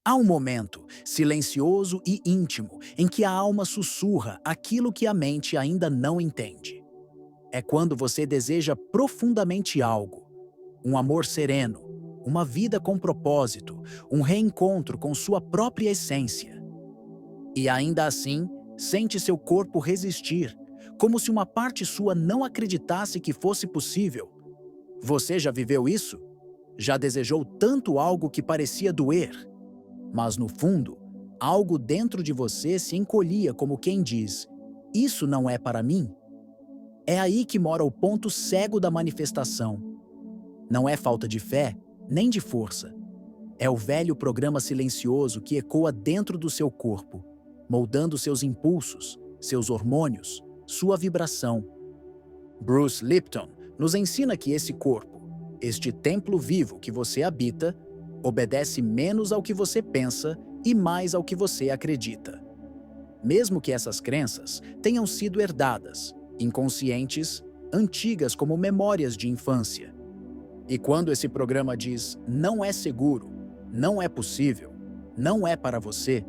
Há um momento silencioso e íntimo em que a alma sussurra aquilo que a mente ainda não entende. É quando você deseja profundamente algo, um amor sereno, uma vida com propósito, um reencontro com sua própria essência. E ainda assim, sente seu corpo resistir, como se uma parte sua não acreditasse que fosse possível. Você já viveu isso? Já desejou tanto algo que parecia doer? Mas no fundo, algo dentro de você se encolhia como quem diz: isso não é para mim? É aí que mora o ponto cego da manifestação. Não é falta de fé, nem de força. É o velho programa silencioso que ecoa dentro do seu corpo, moldando seus impulsos, seus hormônios, sua vibração. Bruce Lipton nos ensina que esse corpo, este templo vivo que você habita, obedece menos ao que você pensa e mais ao que você acredita. Mesmo que essas crenças tenham sido herdadas, inconscientes, antigas como memórias de infância. E quando esse programa diz não é seguro, não é possível, não é para você,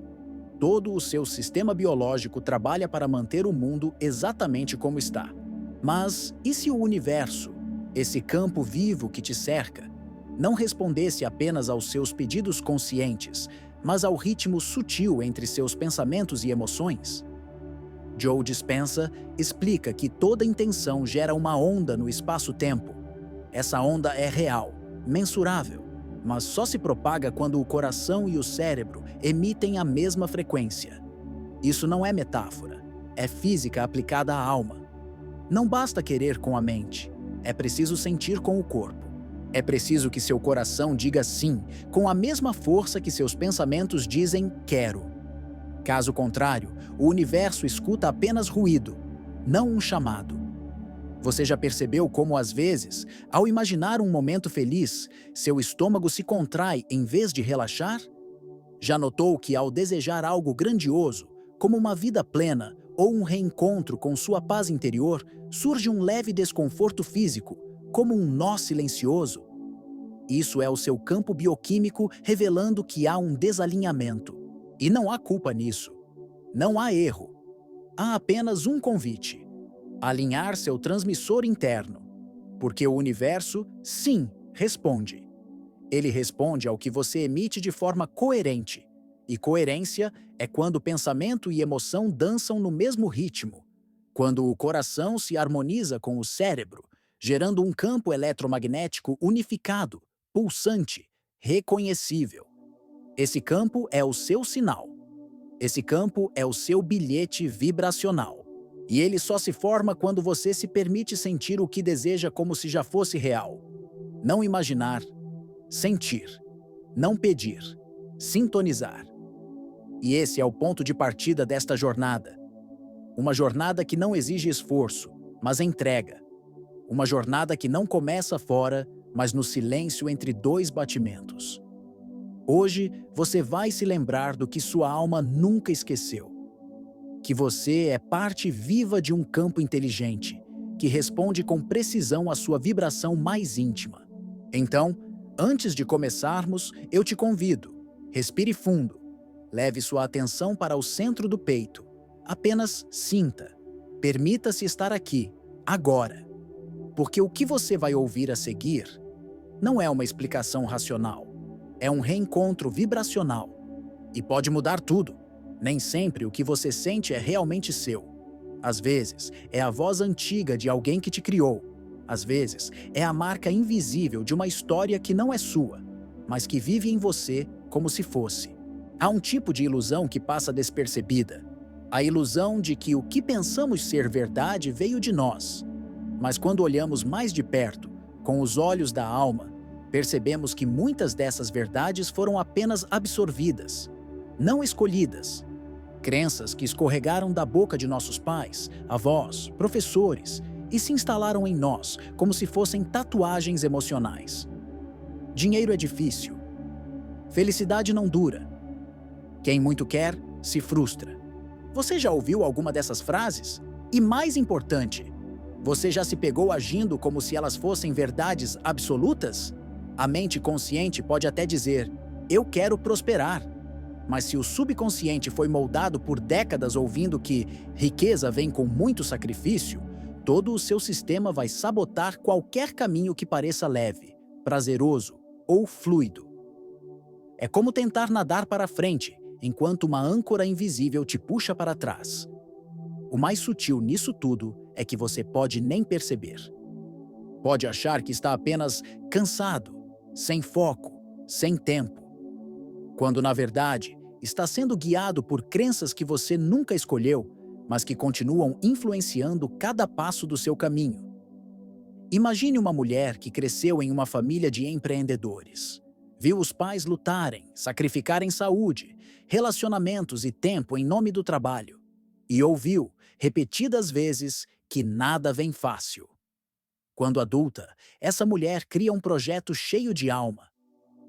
todo o seu sistema biológico trabalha para manter o mundo exatamente como está. Mas e se o universo, esse campo vivo que te cerca, não respondesse apenas aos seus pedidos conscientes, mas ao ritmo sutil entre seus pensamentos e emoções? Joe Dispenza explica que toda intenção gera uma onda no espaço-tempo. Essa onda é real, mensurável, mas só se propaga quando o coração e o cérebro emitem a mesma frequência. Isso não é metáfora, é física aplicada à alma. Não basta querer com a mente, é preciso sentir com o corpo. É preciso que seu coração diga sim, com a mesma força que seus pensamentos dizem quero. Caso contrário, o universo escuta apenas ruído, não um chamado. Você já percebeu como, às vezes, ao imaginar um momento feliz, seu estômago se contrai em vez de relaxar? Já notou que, ao desejar algo grandioso, como uma vida plena ou um reencontro com sua paz interior, surge um leve desconforto físico, como um nó silencioso? Isso é o seu campo bioquímico revelando que há um desalinhamento. E não há culpa nisso. Não há erro. Há apenas um convite: alinhar seu transmissor interno. Porque o universo, sim, responde. Ele responde ao que você emite de forma coerente. E coerência é quando pensamento e emoção dançam no mesmo ritmo. Quando o coração se harmoniza com o cérebro, gerando um campo eletromagnético unificado, pulsante, reconhecível. Esse campo é o seu sinal. Esse campo é o seu bilhete vibracional. E ele só se forma quando você se permite sentir o que deseja como se já fosse real. Não imaginar, sentir. Não pedir, sintonizar. E esse é o ponto de partida desta jornada. Uma jornada que não exige esforço, mas entrega. Uma jornada que não começa fora, mas no silêncio entre dois batimentos. Hoje, você vai se lembrar do que sua alma nunca esqueceu. Que você é parte viva de um campo inteligente, que responde com precisão à sua vibração mais íntima. Então, antes de começarmos, eu te convido. Respire fundo. Leve sua atenção para o centro do peito. Apenas sinta. Permita-se estar aqui, agora. Porque o que você vai ouvir a seguir não é uma explicação racional. É um reencontro vibracional. E pode mudar tudo. Nem sempre o que você sente é realmente seu. Às vezes, é a voz antiga de alguém que te criou. Às vezes, é a marca invisível de uma história que não é sua, mas que vive em você como se fosse. Há um tipo de ilusão que passa despercebida. A ilusão de que o que pensamos ser verdade veio de nós. Mas quando olhamos mais de perto, com os olhos da alma, percebemos que muitas dessas verdades foram apenas absorvidas, não escolhidas. Crenças que escorregaram da boca de nossos pais, avós, professores e se instalaram em nós como se fossem tatuagens emocionais. Dinheiro é difícil. Felicidade não dura. Quem muito quer, se frustra. Você já ouviu alguma dessas frases? E mais importante, você já se pegou agindo como se elas fossem verdades absolutas? A mente consciente pode até dizer: eu quero prosperar. Mas se o subconsciente foi moldado por décadas ouvindo que riqueza vem com muito sacrifício, todo o seu sistema vai sabotar qualquer caminho que pareça leve, prazeroso ou fluido. É como tentar nadar para frente, enquanto uma âncora invisível te puxa para trás. O mais sutil nisso tudo é que você pode nem perceber. Pode achar que está apenas cansado, sem foco, sem tempo, quando na verdade está sendo guiado por crenças que você nunca escolheu, mas que continuam influenciando cada passo do seu caminho. Imagine uma mulher que cresceu em uma família de empreendedores. Viu os pais lutarem, sacrificarem saúde, relacionamentos e tempo em nome do trabalho. E ouviu, repetidas vezes, que nada vem fácil. Quando adulta, essa mulher cria um projeto cheio de alma.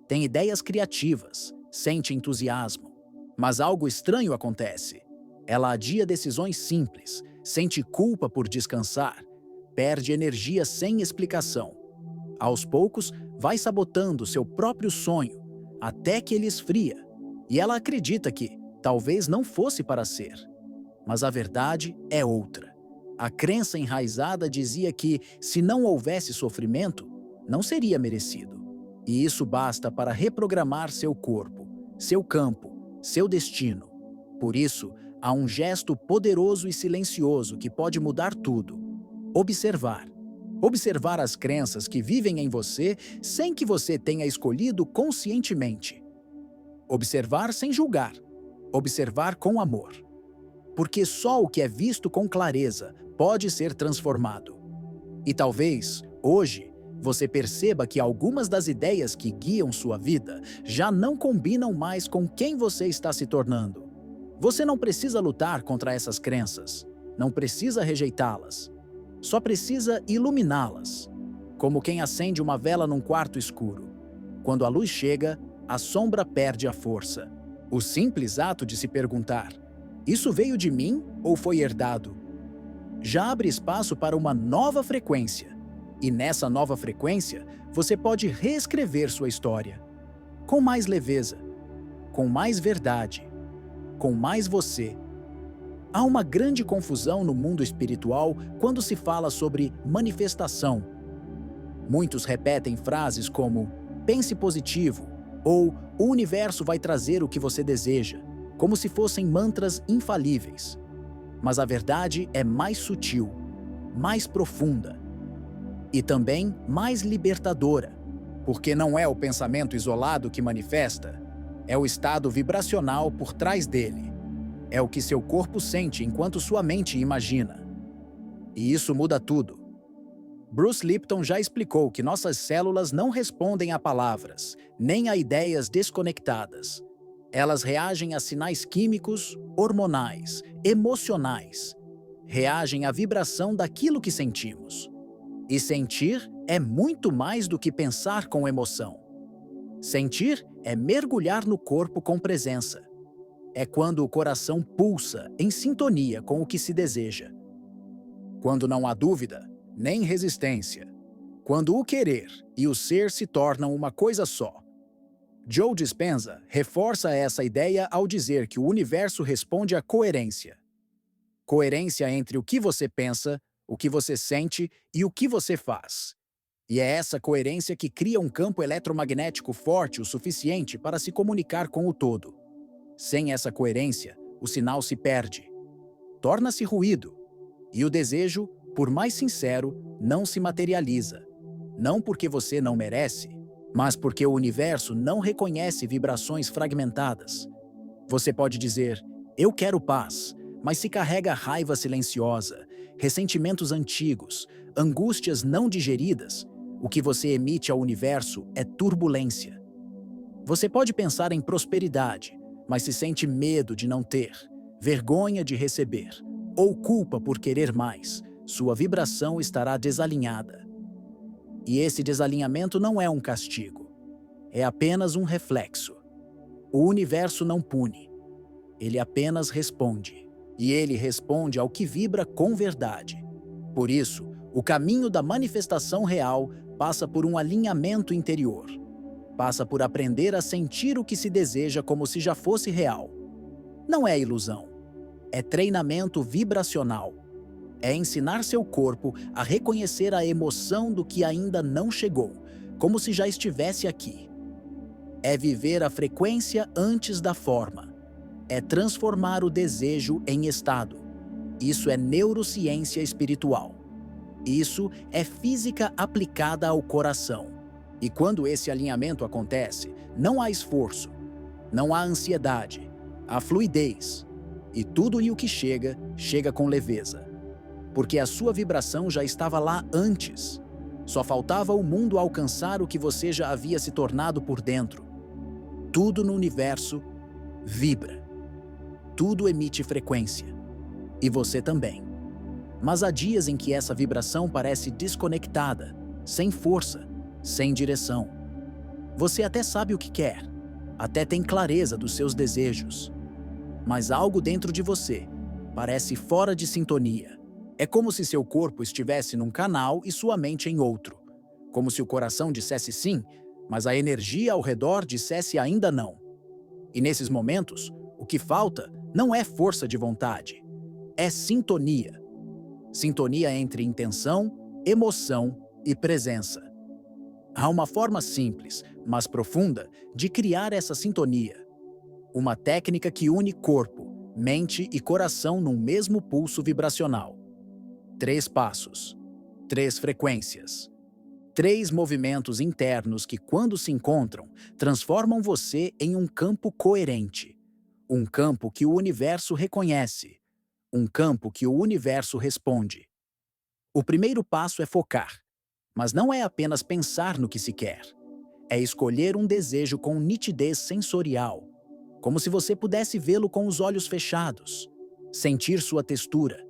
Tem ideias criativas, sente entusiasmo. Mas algo estranho acontece. Ela adia decisões simples, sente culpa por descansar, perde energia sem explicação. Aos poucos, vai sabotando seu próprio sonho, até que ele esfria. E ela acredita que talvez não fosse para ser. Mas a verdade é outra. A crença enraizada dizia que, se não houvesse sofrimento, não seria merecido. E isso basta para reprogramar seu corpo, seu campo, seu destino. Por isso, há um gesto poderoso e silencioso que pode mudar tudo. Observar. Observar as crenças que vivem em você sem que você tenha escolhido conscientemente. Observar sem julgar. Observar com amor. Porque só o que é visto com clareza pode ser transformado. E talvez, hoje, você perceba que algumas das ideias que guiam sua vida já não combinam mais com quem você está se tornando. Você não precisa lutar contra essas crenças, não precisa rejeitá-las. Só precisa iluminá-las, como quem acende uma vela num quarto escuro. Quando a luz chega, a sombra perde a força. O simples ato de se perguntar: isso veio de mim ou foi herdado? Já abre espaço para uma nova frequência. E nessa nova frequência, você pode reescrever sua história. Com mais leveza, com mais verdade, com mais você. Há uma grande confusão no mundo espiritual quando se fala sobre manifestação. Muitos repetem frases como pense positivo ou o universo vai trazer o que você deseja, como se fossem mantras infalíveis. Mas a verdade é mais sutil, mais profunda e também mais libertadora, porque não é o pensamento isolado que manifesta, é o estado vibracional por trás dele. É o que seu corpo sente enquanto sua mente imagina. E isso muda tudo. Bruce Lipton já explicou que nossas células não respondem a palavras, nem a ideias desconectadas. Elas reagem a sinais químicos, hormonais, emocionais. Reagem à vibração daquilo que sentimos. E sentir é muito mais do que pensar com emoção. Sentir é mergulhar no corpo com presença. É quando o coração pulsa em sintonia com o que se deseja. Quando não há dúvida, nem resistência. Quando o querer e o ser se tornam uma coisa só. Joe Dispenza reforça essa ideia ao dizer que o universo responde à coerência. Coerência entre o que você pensa, o que você sente e o que você faz. E é essa coerência que cria um campo eletromagnético forte o suficiente para se comunicar com o todo. Sem essa coerência, o sinal se perde. Torna-se ruído. E o desejo, por mais sincero, não se materializa. Não porque você não merece, mas porque o universo não reconhece vibrações fragmentadas. Você pode dizer, eu quero paz, mas se carrega raiva silenciosa, ressentimentos antigos, angústias não digeridas, o que você emite ao universo é turbulência. Você pode pensar em prosperidade, mas se sente medo de não ter, vergonha de receber, ou culpa por querer mais, sua vibração estará desalinhada. E esse desalinhamento não é um castigo, é apenas um reflexo. O universo não pune, ele apenas responde. E ele responde ao que vibra com verdade. Por isso, o caminho da manifestação real passa por um alinhamento interior. passa por aprender a sentir o que se deseja como se já fosse real. Não é ilusão, é treinamento vibracional. É ensinar seu corpo a reconhecer a emoção do que ainda não chegou, como se já estivesse aqui. É viver a frequência antes da forma. É transformar o desejo em estado. Isso é neurociência espiritual. Isso é física aplicada ao coração. E quando esse alinhamento acontece, não há esforço, não há ansiedade, há fluidez. E tudo o que chega, chega com leveza. Porque a sua vibração já estava lá antes. Só faltava o mundo alcançar o que você já havia se tornado por dentro. Tudo no universo vibra. Tudo emite frequência. E você também. Mas há dias em que essa vibração parece desconectada, sem força, sem direção. Você até sabe o que quer, até tem clareza dos seus desejos. Mas algo dentro de você parece fora de sintonia. É como se seu corpo estivesse num canal e sua mente em outro. Como se o coração dissesse sim, mas a energia ao redor dissesse ainda não. E nesses momentos, o que falta não é força de vontade, é sintonia. Sintonia entre intenção, emoção e presença. Há uma forma simples, mas profunda, de criar essa sintonia. Uma técnica que une corpo, mente e coração num mesmo pulso vibracional. 3 passos, 3 frequências, 3 movimentos internos que, quando se encontram, transformam você em um campo coerente. Um campo que o universo reconhece. Um campo que o universo responde. O primeiro passo é focar, mas não é apenas pensar no que se quer. É escolher um desejo com nitidez sensorial, como se você pudesse vê-lo com os olhos fechados, sentir sua textura,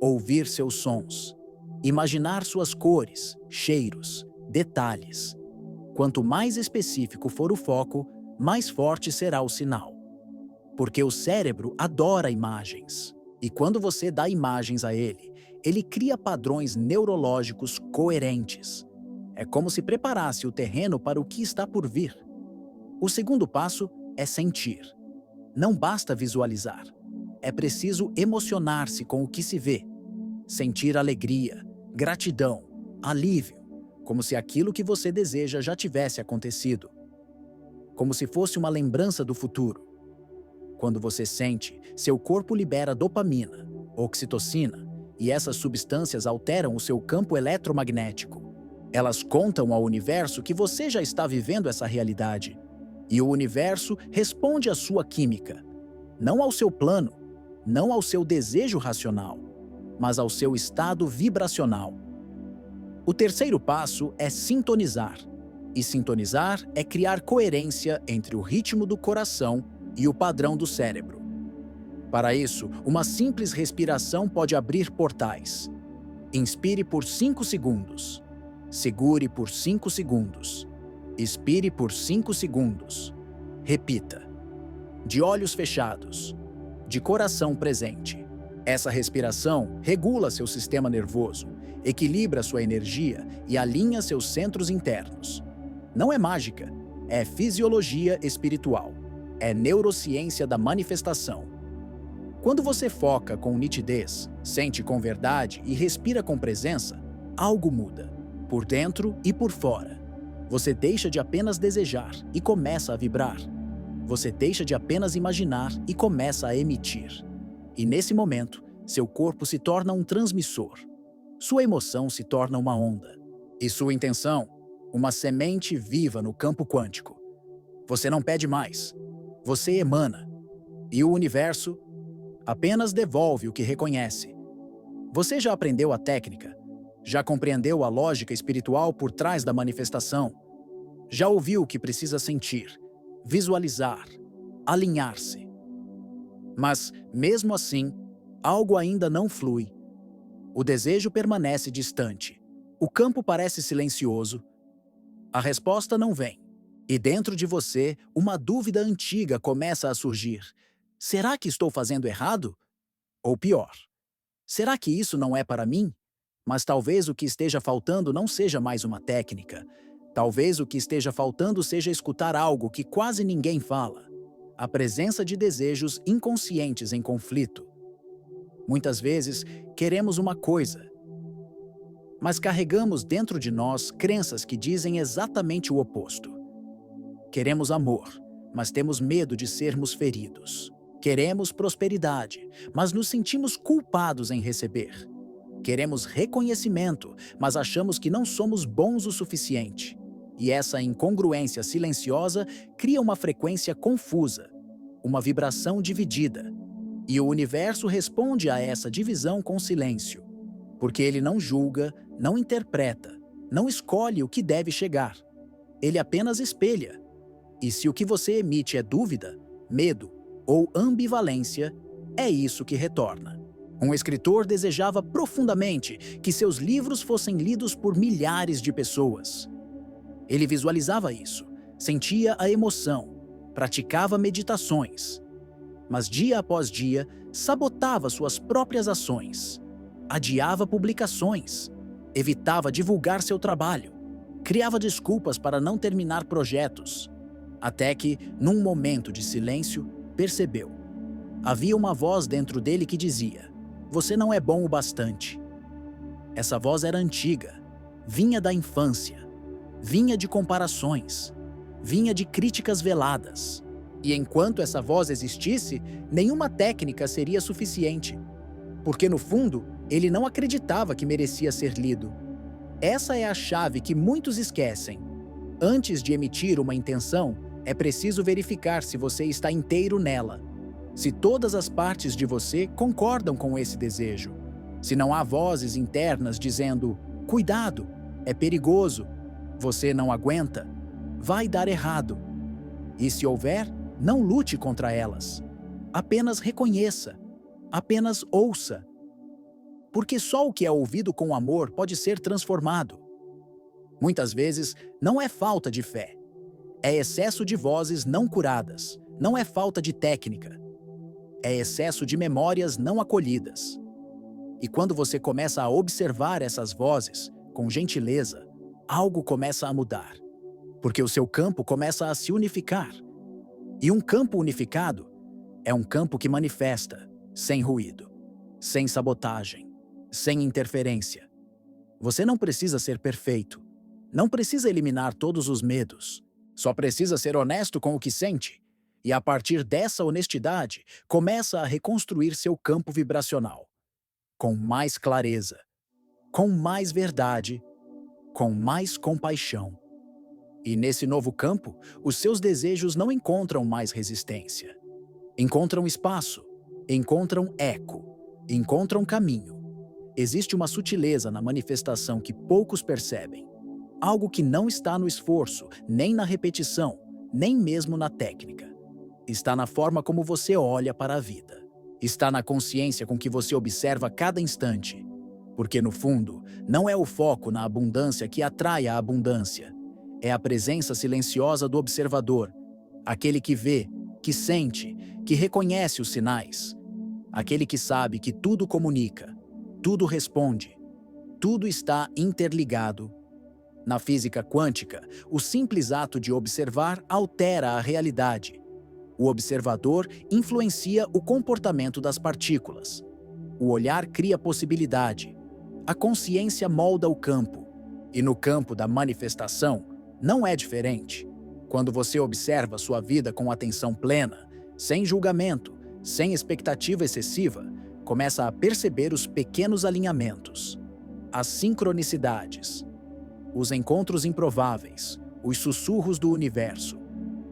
ouvir seus sons, imaginar suas cores, cheiros, detalhes. Quanto mais específico for o foco, mais forte será o sinal. Porque o cérebro adora imagens. E quando você dá imagens a ele, ele cria padrões neurológicos coerentes. É como se preparasse o terreno para o que está por vir. O segundo passo é sentir. Não basta visualizar. É preciso emocionar-se com o que se vê. Sentir alegria, gratidão, alívio, como se aquilo que você deseja já tivesse acontecido. Como se fosse uma lembrança do futuro. Quando você sente, seu corpo libera dopamina, oxitocina, e essas substâncias alteram o seu campo eletromagnético. Elas contam ao universo que você já está vivendo essa realidade. E o universo responde à sua química, não ao seu plano, não ao seu desejo racional, mas ao seu estado vibracional. O terceiro passo é sintonizar. E sintonizar é criar coerência entre o ritmo do coração e o padrão do cérebro. Para isso, uma simples respiração pode abrir portais. Inspire por 5 segundos. Segure por 5 segundos. Expire por 5 segundos. Repita. De olhos fechados. De coração presente. Essa respiração regula seu sistema nervoso, equilibra sua energia e alinha seus centros internos. Não é mágica, é fisiologia espiritual. É neurociência da manifestação. Quando você foca com nitidez, sente com verdade e respira com presença, algo muda, por dentro e por fora. Você deixa de apenas desejar e começa a vibrar. Você deixa de apenas imaginar e começa a emitir. E nesse momento, seu corpo se torna um transmissor. Sua emoção se torna uma onda. E sua intenção, uma semente viva no campo quântico. Você não pede mais. Você emana. E o universo apenas devolve o que reconhece. Você já aprendeu a técnica? Já compreendeu a lógica espiritual por trás da manifestação? Já ouviu o que precisa sentir, visualizar, alinhar-se? Mas, mesmo assim, algo ainda não flui. O desejo permanece distante. O campo parece silencioso. A resposta não vem. E dentro de você, uma dúvida antiga começa a surgir. Será que estou fazendo errado? Ou pior, será que isso não é para mim? Mas talvez o que esteja faltando não seja mais uma técnica. Talvez o que esteja faltando seja escutar algo que quase ninguém fala: a presença de desejos inconscientes em conflito. Muitas vezes, queremos uma coisa, mas carregamos dentro de nós crenças que dizem exatamente o oposto. Queremos amor, mas temos medo de sermos feridos. Queremos prosperidade, mas nos sentimos culpados em receber. Queremos reconhecimento, mas achamos que não somos bons o suficiente. E essa incongruência silenciosa cria uma frequência confusa, uma vibração dividida. E o universo responde a essa divisão com silêncio, porque ele não julga, não interpreta, não escolhe o que deve chegar. Ele apenas espelha. E se o que você emite é dúvida, medo ou ambivalência, é isso que retorna. Um escritor desejava profundamente que seus livros fossem lidos por milhares de pessoas. Ele visualizava isso, sentia a emoção, praticava meditações, mas dia após dia sabotava suas próprias ações, adiava publicações, evitava divulgar seu trabalho, criava desculpas para não terminar projetos, até que, num momento de silêncio, percebeu. Havia uma voz dentro dele que dizia: "Você não é bom o bastante." Essa voz era antiga, vinha da infância, vinha de comparações, vinha de críticas veladas. E enquanto essa voz existisse, nenhuma técnica seria suficiente, porque no fundo, ele não acreditava que merecia ser lido. Essa é a chave que muitos esquecem. Antes de emitir uma intenção, é preciso verificar se você está inteiro nela. Se todas as partes de você concordam com esse desejo. Se não há vozes internas dizendo: "Cuidado, é perigoso, você não aguenta, vai dar errado." E se houver, não lute contra elas. Apenas reconheça, apenas ouça. Porque só o que é ouvido com amor pode ser transformado. Muitas vezes, não é falta de fé. É excesso de vozes não curadas. Não é falta de técnica. É excesso de memórias não acolhidas. E quando você começa a observar essas vozes, com gentileza, algo começa a mudar. Porque o seu campo começa a se unificar. E um campo unificado é um campo que manifesta, sem ruído, sem sabotagem, sem interferência. Você não precisa ser perfeito. Não precisa eliminar todos os medos. Só precisa ser honesto com o que sente. E a partir dessa honestidade, começa a reconstruir seu campo vibracional. Com mais clareza, com mais verdade, com mais compaixão. E nesse novo campo, os seus desejos não encontram mais resistência. Encontram espaço, encontram eco, encontram caminho. Existe uma sutileza na manifestação que poucos percebem. Algo que não está no esforço, nem na repetição, nem mesmo na técnica. Está na forma como você olha para a vida. Está na consciência com que você observa cada instante. Porque, no fundo, não é o foco na abundância que atrai a abundância. É a presença silenciosa do observador, aquele que vê, que sente, que reconhece os sinais. Aquele que sabe que tudo comunica, tudo responde, tudo está interligado. Na física quântica, o simples ato de observar altera a realidade. O observador influencia o comportamento das partículas. O olhar cria possibilidade. A consciência molda o campo. E no campo da manifestação, não é diferente. Quando você observa sua vida com atenção plena, sem julgamento, sem expectativa excessiva, começa a perceber os pequenos alinhamentos, as sincronicidades, os encontros improváveis, os sussurros do universo.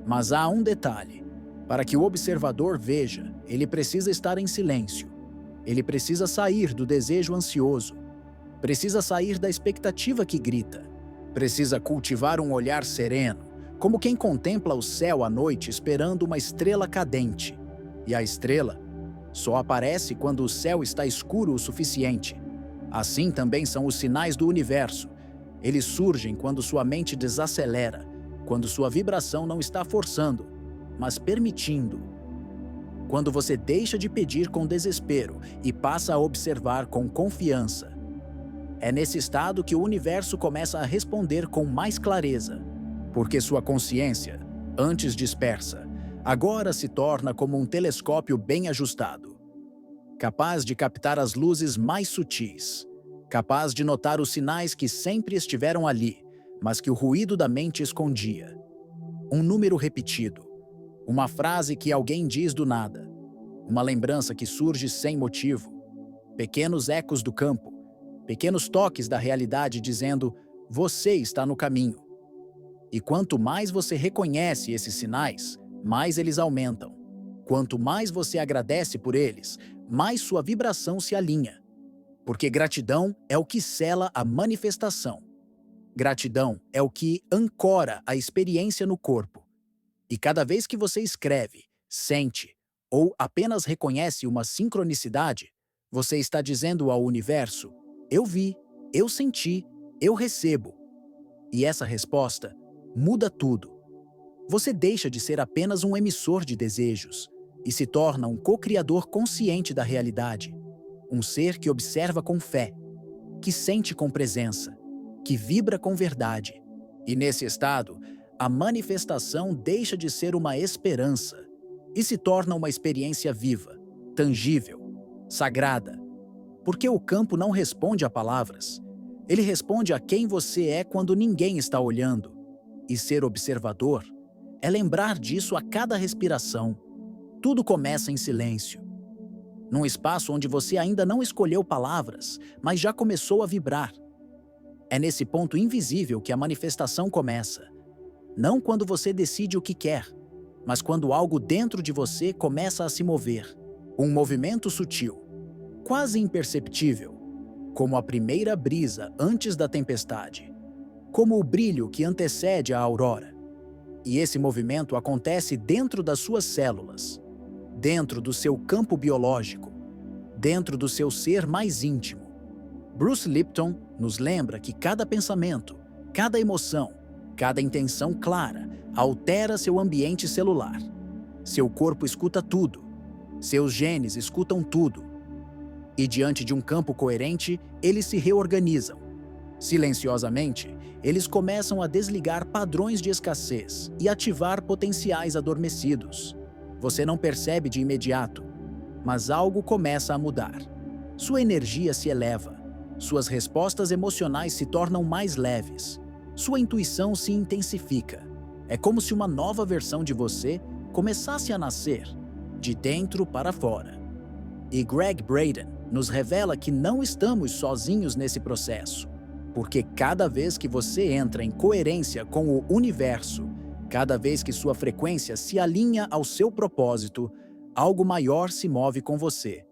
Mas há um detalhe. Para que o observador veja, ele precisa estar em silêncio. Ele precisa sair do desejo ansioso. Precisa sair da expectativa que grita. Precisa cultivar um olhar sereno, como quem contempla o céu à noite esperando uma estrela cadente. E a estrela só aparece quando o céu está escuro o suficiente. Assim também são os sinais do universo. Eles surgem quando sua mente desacelera, quando sua vibração não está forçando, mas permitindo. Quando você deixa de pedir com desespero e passa a observar com confiança. É nesse estado que o universo começa a responder com mais clareza, porque sua consciência, antes dispersa, agora se torna como um telescópio bem ajustado, capaz de captar as luzes mais sutis, capaz de notar os sinais que sempre estiveram ali, mas que o ruído da mente escondia. Um número repetido, uma frase que alguém diz do nada, uma lembrança que surge sem motivo, pequenos ecos do campo, pequenos toques da realidade dizendo: você está no caminho. E quanto mais você reconhece esses sinais, mais eles aumentam. Quanto mais você agradece por eles, mais sua vibração se alinha. Porque gratidão é o que sela a manifestação. Gratidão é o que ancora a experiência no corpo. E cada vez que você escreve, sente ou apenas reconhece uma sincronicidade, você está dizendo ao universo: eu vi, eu senti, eu recebo. E essa resposta muda tudo. Você deixa de ser apenas um emissor de desejos e se torna um co-criador consciente da realidade. Um ser que observa com fé, que sente com presença, que vibra com verdade. E nesse estado, a manifestação deixa de ser uma esperança e se torna uma experiência viva, tangível, sagrada. Porque o campo não responde a palavras. Ele responde a quem você é quando ninguém está olhando. E ser observador é lembrar disso a cada respiração. Tudo começa em silêncio. Num espaço onde você ainda não escolheu palavras, mas já começou a vibrar. É nesse ponto invisível que a manifestação começa. Não quando você decide o que quer, mas quando algo dentro de você começa a se mover. Um movimento sutil, quase imperceptível, como a primeira brisa antes da tempestade, como o brilho que antecede a aurora. E esse movimento acontece dentro das suas células, dentro do seu campo biológico, dentro do seu ser mais íntimo. Bruce Lipton nos lembra que cada pensamento, cada emoção, cada intenção clara altera seu ambiente celular. Seu corpo escuta tudo, seus genes escutam tudo. E diante de um campo coerente, eles se reorganizam. Silenciosamente, eles começam a desligar padrões de escassez e ativar potenciais adormecidos. Você não percebe de imediato, mas algo começa a mudar. Sua energia se eleva, suas respostas emocionais se tornam mais leves, sua intuição se intensifica. É como se uma nova versão de você começasse a nascer, de dentro para fora. E Gregg Braden nos revela que não estamos sozinhos nesse processo, porque cada vez que você entra em coerência com o universo, cada vez que sua frequência se alinha ao seu propósito, algo maior se move com você.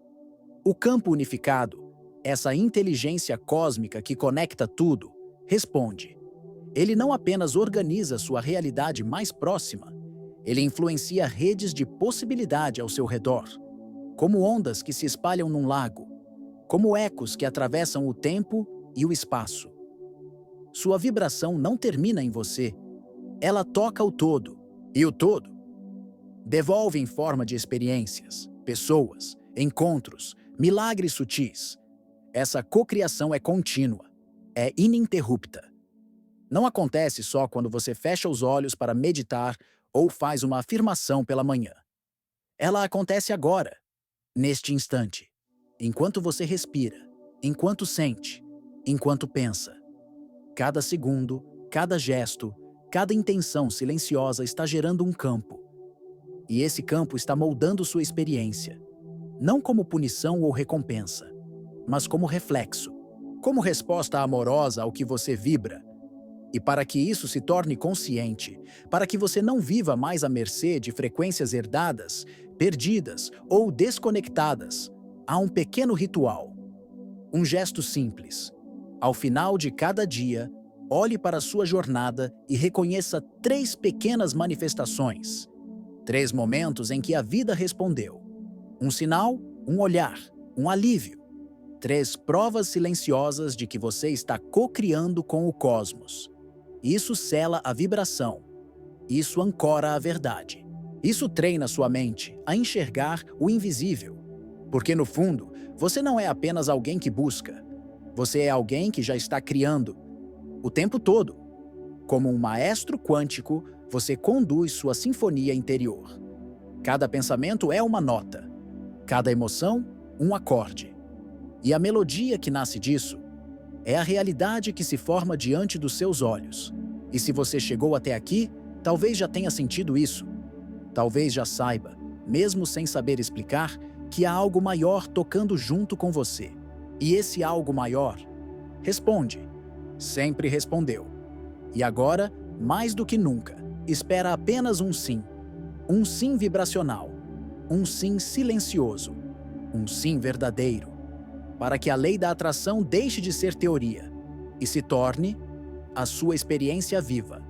O campo unificado, essa inteligência cósmica que conecta tudo, responde. Ele não apenas organiza sua realidade mais próxima, ele influencia redes de possibilidade ao seu redor, como ondas que se espalham num lago, como ecos que atravessam o tempo e o espaço. Sua vibração não termina em você, ela toca o todo, e o todo devolve em forma de experiências, pessoas, encontros, milagres sutis. Essa cocriação é contínua, é ininterrupta. Não acontece só quando você fecha os olhos para meditar ou faz uma afirmação pela manhã. Ela acontece agora, neste instante, enquanto você respira, enquanto sente, enquanto pensa. Cada segundo, cada gesto, cada intenção silenciosa está gerando um campo. E esse campo está moldando sua experiência, não como punição ou recompensa, mas como reflexo, como resposta amorosa ao que você vibra. E para que isso se torne consciente, para que você não viva mais à mercê de frequências herdadas, perdidas ou desconectadas, há um pequeno ritual. Um gesto simples. Ao final de cada dia, olhe para a sua jornada e reconheça 3 pequenas manifestações. 3 momentos em que a vida respondeu. Um sinal, um olhar, um alívio. 3 provas silenciosas de que você está co-criando com o cosmos. Isso sela a vibração. Isso ancora a verdade. Isso treina sua mente a enxergar o invisível. Porque, no fundo, você não é apenas alguém que busca. Você é alguém que já está criando o tempo todo. Como um maestro quântico, você conduz sua sinfonia interior. Cada pensamento é uma nota, cada emoção, um acorde. E a melodia que nasce disso é a realidade que se forma diante dos seus olhos. E se você chegou até aqui, talvez já tenha sentido isso. Talvez já saiba, mesmo sem saber explicar, que há algo maior tocando junto com você. E esse algo maior responde. Sempre respondeu. E agora, mais do que nunca, espera apenas um sim vibracional, um sim silencioso, um sim verdadeiro, para que a lei da atração deixe de ser teoria e se torne a sua experiência viva.